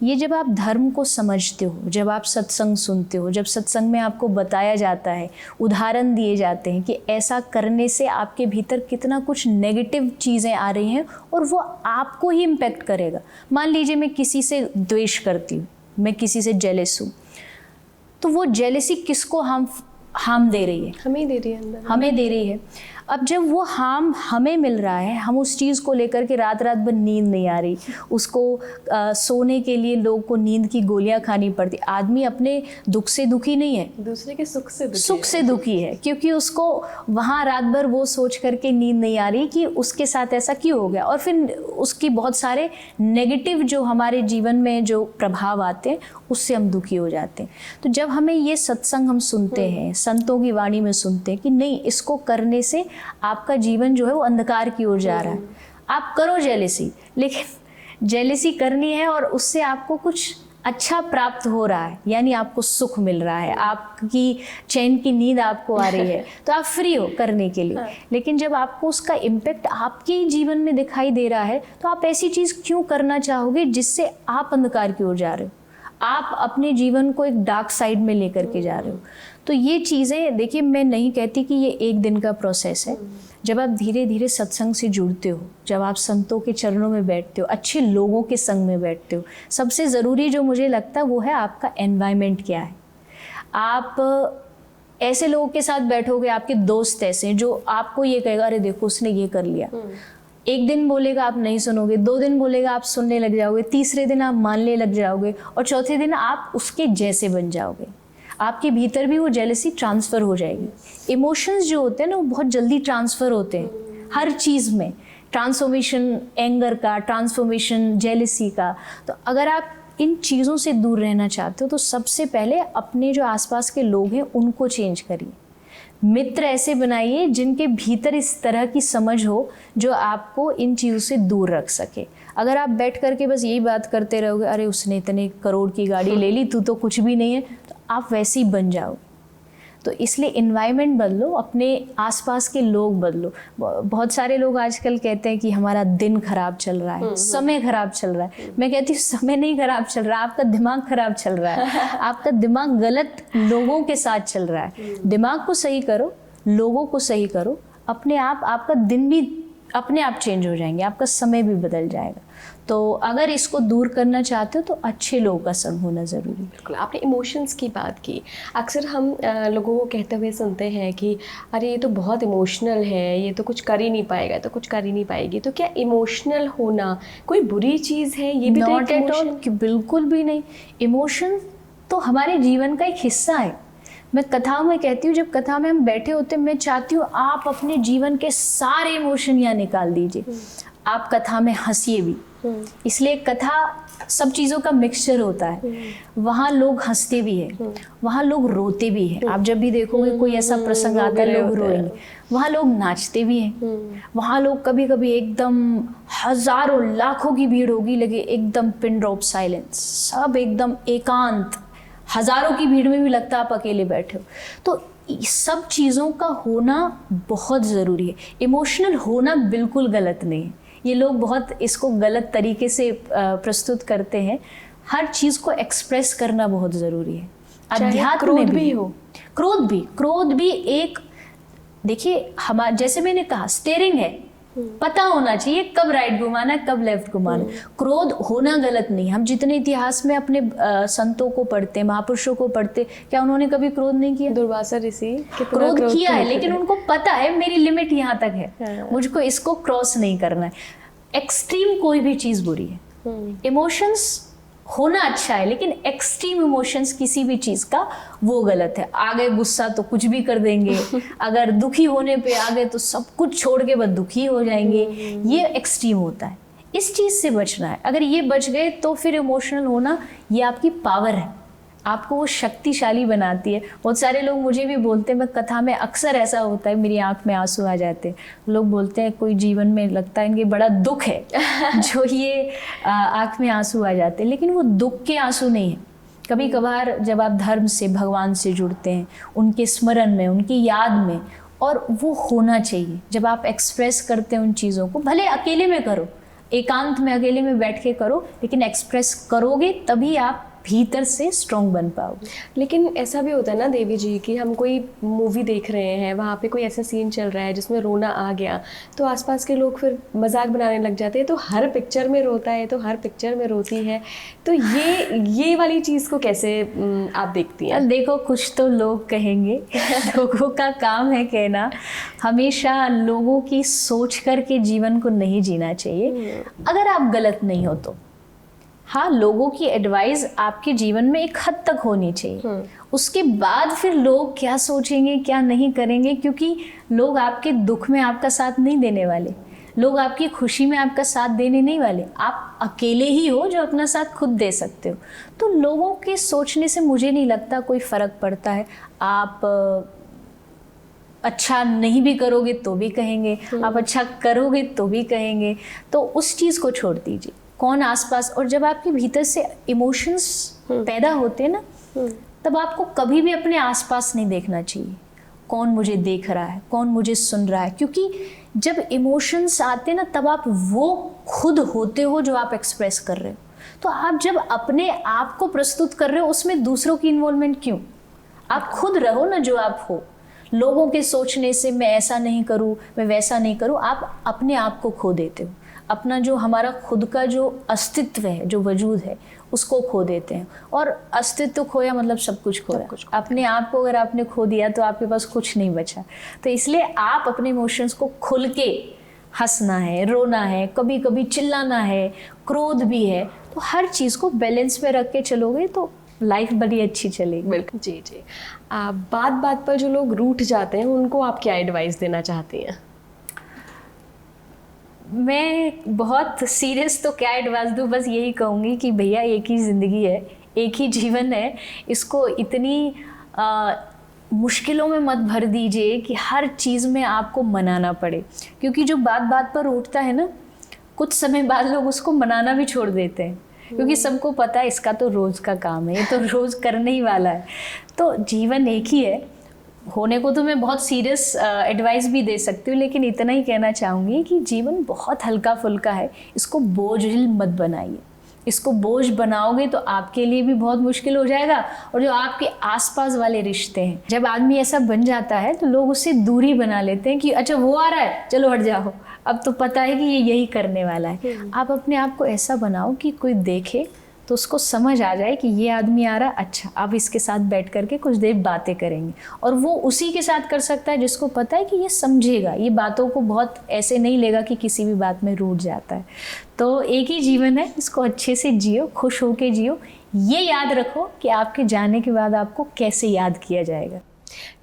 ये जब आप धर्म को समझते हो, जब आप सत्संग सुनते हो, जब सत्संग में आपको बताया जाता है, उदाहरण दिए जाते हैं कि ऐसा करने से आपके भीतर कितना कुछ नेगेटिव चीज़ें आ रही हैं और वो आपको ही इम्पेक्ट करेगा। मान लीजिए मैं किसी से द्वेष करती हूँ, मैं किसी से जेलस हूँ, तो वो जेलसी किसको हार्म दे रही है? हमें दे रही है अंदर, हमें दे रही है। अब जब वो हार्म हमें मिल रहा है, हम उस चीज़ को लेकर के रात रात भर नींद नहीं आ रही, उसको सोने के लिए लोग को नींद की गोलियां खानी पड़ती। आदमी अपने दुख से दुखी नहीं है, दूसरे के सुख से दुखी है, क्योंकि उसको वहाँ रात भर वो सोच करके नींद नहीं आ रही कि उसके साथ ऐसा क्यों हो गया, और फिर उसकी बहुत सारे नेगेटिव जो हमारे जीवन में जो प्रभाव आते हैं उससे हम दुखी हो जाते हैं। तो जब हमें ये सत्संग हम सुनते हैं, संतों की वाणी में सुनते हैं कि नहीं, इसको करने से आपका जीवन जो है वो अंधकार की ओर जा रहा है, आप करो जेलेसी, लेकिन जेलेसी करनी है और उससे आपको कुछ अच्छा प्राप्त हो रहा है, यानी आपको सुख मिल रहा है, आपकी चैन की नींद आपको आ रही है, तो आप फ्री हो करने के लिए। लेकिन जब आपको उसका इम्पैक्ट आपके जीवन में दिखाई दे रहा है, तो आप ऐसी चीज़ क्यों करना चाहोगे जिससे आप अंधकार की ओर जा रहे हो, आप अपने जीवन को एक डार्क साइड में लेकर के जा रहे हो। तो ये चीज़ें देखिए, मैं नहीं कहती कि ये एक दिन का प्रोसेस है। जब आप धीरे धीरे सत्संग से जुड़ते हो, जब आप संतों के चरणों में बैठते हो, अच्छे लोगों के संग में बैठते हो, सबसे ज़रूरी जो मुझे लगता है वो है आपका एनवायरनमेंट क्या है। आप ऐसे लोगों के साथ बैठोगे, आपके दोस्त ऐसे जो आपको ये कहेगा अरे देखो उसने ये कर लिया, एक दिन बोलेगा आप नहीं सुनोगे, 2 दिन बोलेगा आप सुनने लग जाओगे, तीसरे दिन आप मानने लग जाओगे, और चौथे दिन आप उसके जैसे बन जाओगे। आपके भीतर भी वो जेलसी ट्रांसफ़र हो जाएगी। इमोशंस जो होते हैं ना वो बहुत जल्दी ट्रांसफ़र होते हैं हर चीज़ में, ट्रांसफॉर्मेशन एंगर का, ट्रांसफॉर्मेशन जेलसी का। तो अगर आप इन चीज़ों से दूर रहना चाहते हो तो सबसे पहले अपने जो आसपास के लोग हैं उनको चेंज करिए। मित्र ऐसे बनाइए जिनके भीतर इस तरह की समझ हो जो आपको इन चीज़ों से दूर रख सके। अगर आप बैठ करके बस यही बात करते रहोगे, अरे उसने इतने करोड़ की गाड़ी ले ली, तू तो कुछ भी नहीं है, तो आप वैसे ही बन जाओ। तो इसलिए इन्वायरमेंट बदलो, अपने आसपास के लोग बदलो। बहुत सारे लोग आजकल कहते हैं कि हमारा दिन खराब चल रहा है, समय खराब चल रहा है। मैं कहती हूँ समय नहीं खराब चल रहा है, आपका दिमाग खराब चल रहा है। आपका दिमाग गलत लोगों के साथ चल रहा है। दिमाग को सही करो, लोगों को सही करो, अपने आप आपका दिन भी अपने आप चेंज हो जाएंगे, आपका समय भी बदल जाएगा। तो अगर इसको दूर करना चाहते हो तो अच्छे लोगों का संग होना ज़रूरी है। बिल्कुल, आपने इमोशंस की बात की। अक्सर हम लोगों को कहते हुए सुनते हैं कि अरे ये तो बहुत इमोशनल है, ये तो कुछ कर ही नहीं पाएगा, तो कुछ कर ही नहीं पाएगी। तो क्या इमोशनल होना कोई बुरी चीज़ है? ये भी तो नॉट एट ऑल, बिल्कुल भी नहीं। इमोशन तो हमारे जीवन का एक हिस्सा है। मैं कथाओं में कहती हूँ, जब कथा में हम बैठे होते हैं, मैं चाहती हूँ आप अपने जीवन के सारे इमोशन यहाँ निकाल दीजिए। आप कथा में हंसिए भी, इसलिए कथा सब चीज़ों का मिक्सचर होता है। वहाँ लोग हंसते भी हैं, वहाँ लोग रोते भी हैं। आप जब भी देखोगे कोई ऐसा प्रसंग आता है लोग रोएंगे, वहाँ लोग नाचते भी हैं। वहाँ लोग कभी कभी एकदम हजारों लाखों की भीड़ होगी, लगे एकदम पिन ड्रॉप साइलेंस, सब एकदम एकांत, हजारों की भीड़ में भी लगता है आप अकेले बैठे हो। तो सब चीज़ों का होना बहुत ज़रूरी है। इमोशनल होना बिल्कुल गलत नहीं है। ये लोग बहुत इसको गलत तरीके से प्रस्तुत करते हैं। हर चीज़ को एक्सप्रेस करना बहुत ज़रूरी है। अध्यात्म में भी हो, क्रोध भी एक, देखिए हमारा, जैसे मैंने कहा स्टीयरिंग है, पता होना चाहिए कब राइट घुमाना है, कब लेफ्ट घुमाना। क्रोध होना गलत नहीं। हम जितने इतिहास में अपने संतों को पढ़ते, महापुरुषों को पढ़ते, क्या उन्होंने कभी क्रोध नहीं किया? दुर्वासा ऋषि क्रोध किया है, लेकिन उनको पता है मेरी लिमिट यहाँ तक है, मुझको इसको क्रॉस नहीं करना है। एक्सट्रीम कोई भी चीज़ बुरी है। इमोशंस होना अच्छा है, लेकिन एक्सट्रीम इमोशंस किसी भी चीज़ का वो गलत है। आगे गुस्सा तो कुछ भी कर देंगे, अगर दुखी होने पे आ गए तो सब कुछ छोड़ के बस दुखी हो जाएंगे, ये एक्सट्रीम होता है। इस चीज़ से बचना है। अगर ये बच गए तो फिर इमोशनल होना ये आपकी पावर है, आपको वो शक्तिशाली बनाती है। बहुत सारे लोग मुझे भी बोलते हैं, मैं कथा में अक्सर ऐसा होता है मेरी आंख में आंसू आ जाते हैं। लोग बोलते हैं कोई जीवन में लगता है इनके बड़ा दुख है जो ये आंख में आंसू आ जाते हैं, लेकिन वो दुख के आंसू नहीं है। कभी कभार जब आप धर्म से, भगवान से जुड़ते हैं, उनके स्मरण में, उनकी याद में, और वो होना चाहिए। जब आप एक्सप्रेस करते हैं उन चीज़ों को, भले अकेले में करो, एकांत में अकेले में बैठ के करो, लेकिन एक्सप्रेस करोगे तभी आप भीतर से स्ट्रॉन्ग बन पाओगे। लेकिन ऐसा भी होता है ना देवी जी कि हम कोई मूवी देख रहे हैं, वहाँ पे कोई ऐसा सीन चल रहा है जिसमें रोना आ गया, तो आसपास के लोग फिर मजाक बनाने लग जाते हैं, तो हर पिक्चर में रोता है, तो हर पिक्चर में रोती है, तो ये वाली चीज़ को कैसे आप देखती हैं? देखो, कुछ तो लोग कहेंगे लोगों का काम है कहना। हमेशा लोगों की सोच करके जीवन को नहीं जीना चाहिए, अगर आप गलत नहीं हो तो। हाँ, लोगों की एडवाइस आपके जीवन में एक हद तक होनी चाहिए, उसके बाद फिर लोग क्या सोचेंगे क्या नहीं करेंगे, क्योंकि लोग आपके दुख में आपका साथ नहीं देने वाले, लोग आपकी खुशी में आपका साथ देने नहीं वाले। आप अकेले ही हो जो अपना साथ खुद दे सकते हो। तो लोगों के सोचने से मुझे नहीं लगता कोई फ़र्क पड़ता है। आप अच्छा नहीं भी करोगे तो भी कहेंगे, आप अच्छा करोगे तो भी कहेंगे, तो उस चीज़ को छोड़ दीजिए। कौन आसपास, और जब आपके भीतर से इमोशंस पैदा होते हैं ना, तब आपको कभी भी अपने आसपास नहीं देखना चाहिए कौन मुझे देख रहा है, कौन मुझे सुन रहा है, क्योंकि जब इमोशंस आते हैं ना, तब आप वो खुद होते हो जो आप एक्सप्रेस कर रहे हो। तो आप जब अपने आप को प्रस्तुत कर रहे हो, उसमें दूसरों की इन्वॉल्वमेंट क्यों? आप खुद रहो ना जो आप हो। लोगों के सोचने से मैं ऐसा नहीं करूँ, मैं वैसा नहीं करूँ, आप अपने आप को खो देते हो। अपना जो हमारा खुद का जो अस्तित्व है, जो वजूद है, उसको खो देते हैं। और अस्तित्व खोया मतलब सब कुछ खोया। अपने आप को अगर आपने खो दिया तो आपके पास कुछ नहीं बचा। तो इसलिए आप अपने इमोशंस को खुल के हंसना है, रोना है, कभी कभी चिल्लाना है, क्रोध भी है, तो हर चीज़ को बैलेंस में रख के चलोगे तो लाइफ बड़ी अच्छी चलेगी। बिल्कुल जी जी। बात बात पर जो लोग रूठ जाते हैं उनको आप क्या एडवाइस देना चाहती हैं? मैं बहुत सीरियस तो क्या एडवाइस दूँ, बस यही कहूँगी कि भैया एक ही ज़िंदगी है, एक ही जीवन है, इसको इतनी मुश्किलों में मत भर दीजिए कि हर चीज़ में आपको मनाना पड़े। क्योंकि जो बात बात पर उठता है ना, कुछ समय बाद लोग उसको मनाना भी छोड़ देते हैं, क्योंकि सबको पता है इसका तो रोज़ का काम है, ये तो रोज़ करने ही वाला है। तो जीवन एक ही है। होने को तो मैं बहुत सीरियस एडवाइस भी दे सकती हूँ, लेकिन इतना ही कहना चाहूँगी कि जीवन बहुत हल्का फुल्का है, इसको बोझिल मत बनाइए। इसको बोझ बनाओगे तो आपके लिए भी बहुत मुश्किल हो जाएगा, और जो आपके आसपास वाले रिश्ते हैं, जब आदमी ऐसा बन जाता है तो लोग उससे दूरी बना लेते हैं कि अच्छा वो आ रहा है, चलो हट जाओ, अब तो पता है कि ये यही करने वाला है। आप अपने आप को ऐसा बनाओ कि कोई देखे तो उसको समझ आ जाए कि ये आदमी आ रहा, अच्छा अब इसके साथ बैठ करके कुछ देर बातें करेंगे। और वो उसी के साथ कर सकता है जिसको पता है कि ये समझेगा, ये बातों को बहुत ऐसे नहीं लेगा कि किसी भी बात में रूठ जाता है। तो एक ही जीवन है, इसको अच्छे से जियो, खुश होके जियो। ये याद रखो कि आपके जाने के बाद आपको कैसे याद किया जाएगा।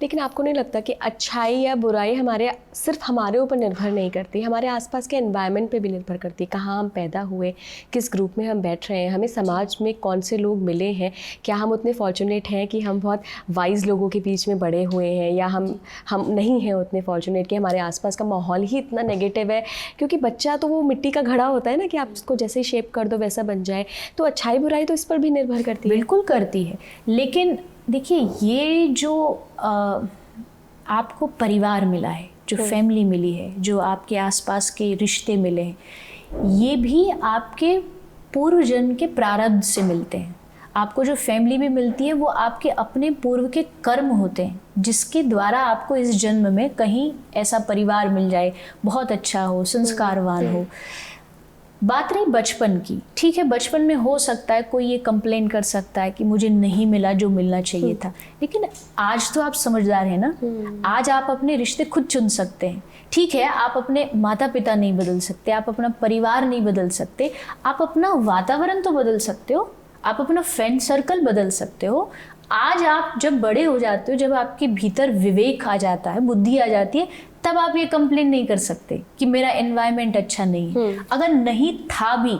लेकिन आपको नहीं लगता कि अच्छाई या बुराई सिर्फ हमारे ऊपर निर्भर नहीं करती, हमारे आसपास के एनवायरनमेंट पे भी निर्भर करती है। कहाँ हम पैदा हुए, किस ग्रुप में हम बैठ रहे हैं, हमें समाज में कौन से लोग मिले हैं, क्या हम उतने फॉर्चुनेट हैं कि हम बहुत वाइज लोगों के बीच में बड़े हुए हैं, या हम नहीं हैं उतने फॉर्चुनेट कि हमारे आसपास का माहौल ही इतना नेगेटिव है। क्योंकि बच्चा तो वो मिट्टी का घड़ा होता है ना, कि आप उसको जैसे ही शेप कर दो वैसा बन जाए। तो अच्छाई बुराई तो इस पर भी निर्भर करती है। बिल्कुल करती है, लेकिन देखिए ये जो आपको परिवार मिला है, जो फैमिली मिली है, जो आपके आसपास के रिश्ते मिले हैं, ये भी आपके पूर्व जन्म के प्रारब्ध से मिलते हैं। आपको जो फैमिली भी मिलती है वो आपके अपने पूर्व के कर्म होते हैं, जिसके द्वारा आपको इस जन्म में कहीं ऐसा परिवार मिल जाए, बहुत अच्छा हो, संस्कारवान हो। बात रही बचपन की, ठीक है, बचपन में हो सकता है कोई ये कंप्लेन कर सकता है कि मुझे नहीं मिला जो मिलना चाहिए था, लेकिन आज तो आप समझदार हैं ना। आज आप अपने रिश्ते खुद चुन सकते हैं। ठीक है, आप अपने माता पिता नहीं बदल सकते, आप अपना परिवार नहीं बदल सकते, आप अपना वातावरण तो बदल सकते हो, आप अपना फ्रेंड सर्कल बदल सकते हो। आज आप जब बड़े हो जाते हो, जब आपके भीतर विवेक आ जाता है, बुद्धि आ जाती है, तब आप ये कंप्लेन नहीं कर सकते कि मेरा एनवायरनमेंट अच्छा नहीं है। अगर नहीं था भी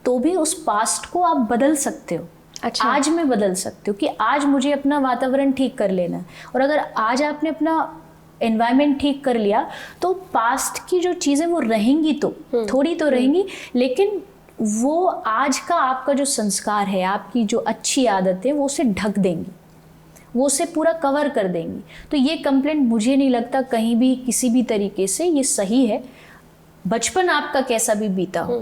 तो भी उस पास्ट को आप बदल सकते हो। अच्छा। आज में बदल सकते हो कि आज मुझे अपना वातावरण ठीक कर लेना है, और अगर आज आपने अपना एनवायरनमेंट ठीक कर लिया तो पास्ट की जो चीज़ें वो रहेंगी, तो थोड़ी तो रहेंगी, लेकिन वो आज का आपका जो संस्कार है, आपकी जो अच्छी आदतें, वो उसे ढक देंगी, वो उसे पूरा कवर कर देंगी। तो ये कंप्लेंट मुझे नहीं लगता कहीं भी किसी भी तरीके से ये सही है। बचपन आपका कैसा भी बीता हो,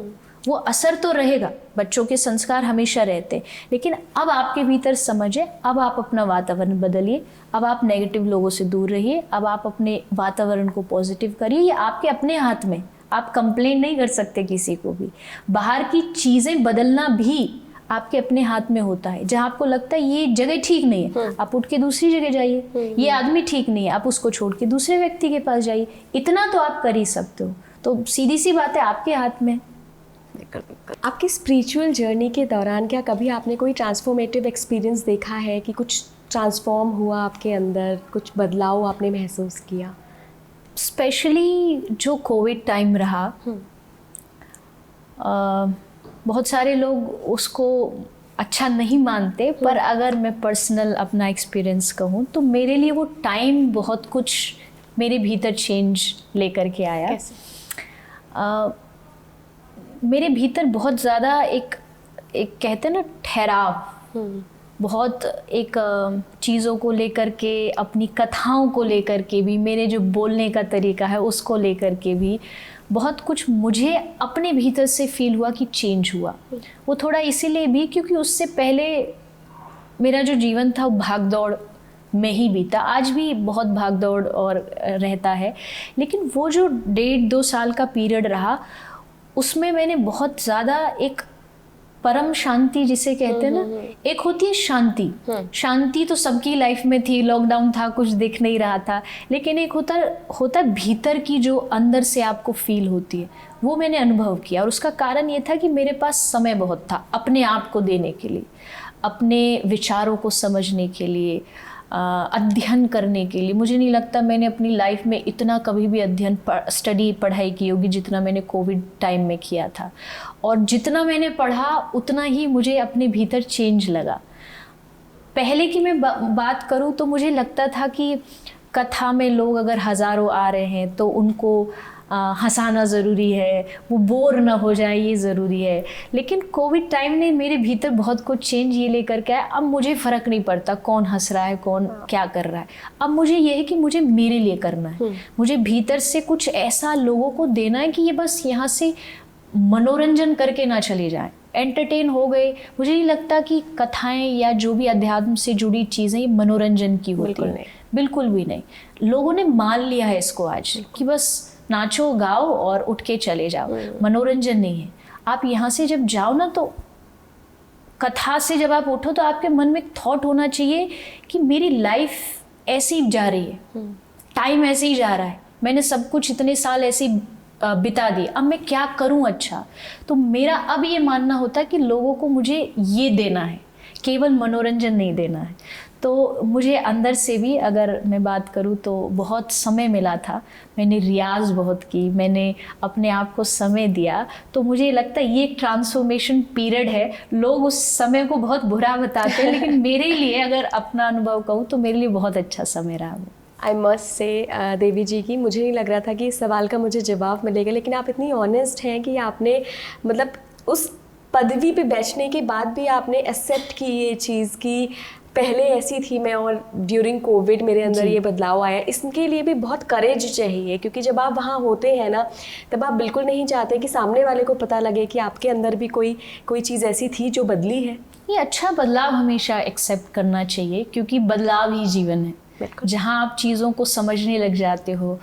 वो असर तो रहेगा, बच्चों के संस्कार हमेशा रहते हैं, लेकिन अब आपके भीतर समझ है, अब आप अपना वातावरण बदलिए, अब आप नेगेटिव लोगों से दूर रहिए, अब आप अपने वातावरण को पॉजिटिव करिए। ये आपके अपने हाथ में, आप कंप्लेन नहीं कर सकते किसी को भी। बाहर की चीज़ें बदलना भी आपके अपने हाथ में होता है। जहाँ आपको लगता है ये जगह ठीक नहीं है, आप उठ के दूसरी जगह जाइए। ये आदमी ठीक नहीं है, आप उसको छोड़ के दूसरे व्यक्ति के पास जाइए। इतना तो आप कर ही सकते हो। तो सीधी सी बात है, आपके हाथ में। आपकी स्पिरिचुअल जर्नी के दौरान क्या कभी आपने कोई ट्रांसफॉर्मेटिव एक्सपीरियंस देखा है कि कुछ ट्रांसफॉर्म हुआ आपके अंदर, कुछ बदलाव आपने महसूस किया? स्पेशली जो कोविड टाइम रहा, बहुत सारे लोग उसको अच्छा नहीं मानते, पर अगर मैं पर्सनल अपना एक्सपीरियंस कहूँ तो मेरे लिए वो टाइम बहुत कुछ मेरे भीतर चेंज लेकर के आया। कैसे? मेरे भीतर बहुत ज़्यादा एक कहते हैं ना ठहराव, बहुत एक चीज़ों को लेकर के, अपनी कथाओं को लेकर के भी, मेरे जो बोलने का तरीका है उसको लेकर के भी बहुत कुछ मुझे अपने भीतर से फील हुआ कि चेंज हुआ। वो थोड़ा इसीलिए भी क्योंकि उससे पहले मेरा जो जीवन था वो भाग दौड़ में ही बीता। आज भी बहुत भाग दौड़ और रहता है, लेकिन वो जो 1.5-2 साल का पीरियड रहा, उसमें मैंने बहुत ज़्यादा एक परम शांति जिसे कहते हैं ना, एक होती है शांति। शांति तो सबकी लाइफ में थी, लॉकडाउन था, कुछ दिख नहीं रहा था, लेकिन एक होता भीतर की जो अंदर से आपको फील होती है, वो मैंने अनुभव किया। और उसका कारण ये था कि मेरे पास समय बहुत था अपने आप को देने के लिए, अपने विचारों को समझने के लिए, अध्ययन करने के लिए। मुझे नहीं लगता मैंने अपनी लाइफ में इतना कभी भी अध्ययन पढ़ाई की होगी जितना मैंने कोविड टाइम में किया था। और जितना मैंने पढ़ा उतना ही मुझे अपने भीतर चेंज लगा। पहले की मैं बात करूं तो मुझे लगता था कि कथा में लोग अगर हज़ारों आ रहे हैं तो उनको हंसाना ज़रूरी है, वो बोर ना हो जाए ये ज़रूरी है। लेकिन कोविड टाइम ने मेरे भीतर बहुत कुछ चेंज ये लेकर के आया। अब मुझे फ़र्क नहीं पड़ता कौन हंस रहा है, कौन क्या कर रहा है। अब मुझे ये है कि मुझे मेरे लिए करना है, मुझे भीतर से कुछ ऐसा लोगों को देना है कि ये बस यहाँ से मनोरंजन करके ना चले जाएं, एंटरटेन हो गए। मुझे नहीं लगता कि कथाएं या जो भी अध्यात्म से जुड़ी चीज़ें ये मनोरंजन की होती है, बिल्कुल भी नहीं। लोगों ने मान लिया है इसको आज कि बस नाचो गाओ और उठ के चले जाओ, मनोरंजन नहीं है। आप यहाँ से जब जाओ ना, तो कथा से जब आप उठो तो आपके मन में एक थॉट होना चाहिए कि मेरी लाइफ ऐसी जा रही है, टाइम ऐसे ही जा रहा है, मैंने सब कुछ इतने साल ऐसे बिता दिए, अब मैं क्या करूं अच्छा। तो मेरा अब ये मानना होता है कि लोगों को मुझे ये देना है, केवल मनोरंजन नहीं देना है। तो मुझे अंदर से भी अगर मैं बात करूं तो बहुत समय मिला था, मैंने रियाज बहुत की, मैंने अपने आप को समय दिया। तो मुझे लगता है ये एक ट्रांसफॉर्मेशन पीरियड है। लोग उस समय को बहुत बुरा बताते हैं, लेकिन मेरे लिए अगर अपना अनुभव कहूँ तो मेरे लिए बहुत अच्छा समय रहा वो। आई मस्ट से देवी जी की मुझे नहीं लग रहा था कि इस सवाल का मुझे जवाब मिलेगा, लेकिन आप इतनी ऑनेस्ट हैं कि आपने मतलब उस पदवी पे बैठने के बाद भी आपने एक्सेप्ट की ये चीज़ कि पहले ऐसी थी मैं और ड्यूरिंग कोविड मेरे अंदर ये बदलाव आया। इसके लिए भी बहुत करेज चाहिए, क्योंकि जब आप वहाँ होते हैं ना, तब आप बिल्कुल नहीं चाहते कि सामने वाले को पता लगे कि आपके अंदर भी कोई चीज़ ऐसी थी जो बदली है। ये अच्छा बदलाव हमेशा एक्सेप्ट करना चाहिए, क्योंकि बदलाव ही जीवन है। जहाँ आप चीज़ों को समझने लग जाते हो,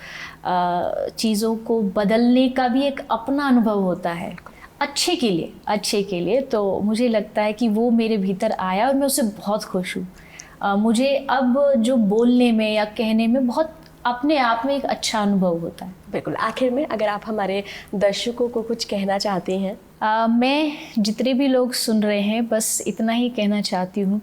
चीज़ों को बदलने का भी एक अपना अनुभव होता है, अच्छे के लिए। तो मुझे लगता है कि वो मेरे भीतर आया और मैं उससे बहुत खुश हूँ। मुझे अब जो बोलने में या कहने में बहुत अपने आप में एक अच्छा अनुभव होता है। बिल्कुल। आखिर में अगर आप हमारे दर्शकों को कुछ कहना चाहते हैं? मैं जितने भी लोग सुन रहे हैं बस इतना ही कहना चाहती हूँ,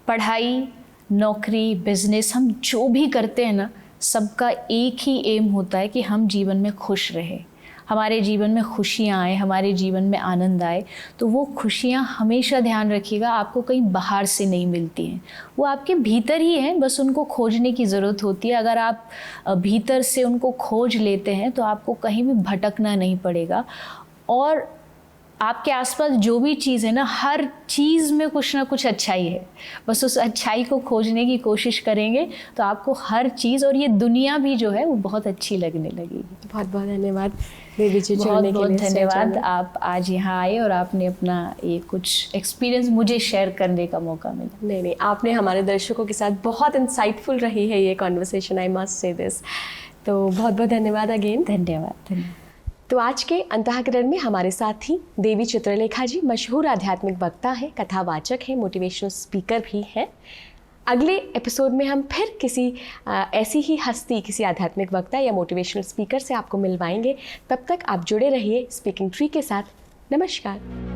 पढ़ाई, नौकरी, बिजनेस, हम जो भी करते हैं ना, सबका एक ही एम होता है कि हम जीवन में खुश रहें, हमारे जीवन में खुशियाँ आए, हमारे जीवन में आनंद आए। तो वो खुशियाँ हमेशा ध्यान रखिएगा आपको कहीं बाहर से नहीं मिलती हैं, वो आपके भीतर ही हैं, बस उनको खोजने की ज़रूरत होती है। अगर आप भीतर से उनको खोज लेते हैं तो आपको कहीं भी भटकना नहीं पड़ेगा। और आपके आसपास जो भी चीज़ है ना, हर चीज़ में कुछ ना कुछ अच्छाई है। बस उस अच्छाई को खोजने की कोशिश करेंगे तो आपको हर चीज़ और ये दुनिया भी जो है वो बहुत अच्छी लगने लगेगी। बहुत बहुत धन्यवाद देवी जी, बहुत जुड़ने के बहुत लिए धन्यवाद, स्टेज में। आप आज यहाँ आए और आपने अपना ये कुछ एक्सपीरियंस मुझे शेयर करने का मौका मिला। नहीं, आपने हमारे दर्शकों के साथ बहुत इंसाइटफुल रही है ये conversation, I must say this. तो बहुत बहुत धन्यवाद अगेन। धन्यवाद। तो आज के अंतःकरण में हमारे साथ थी देवी चित्रलेखा जी। मशहूर आध्यात्मिक वक्ता हैं, कथावाचक हैं, मोटिवेशनल स्पीकर भी हैं। अगले एपिसोड में हम फिर किसी ऐसी ही हस्ती, किसी आध्यात्मिक वक्ता या मोटिवेशनल स्पीकर से आपको मिलवाएंगे। तब तक आप जुड़े रहिए स्पीकिंग ट्री के साथ। नमस्कार।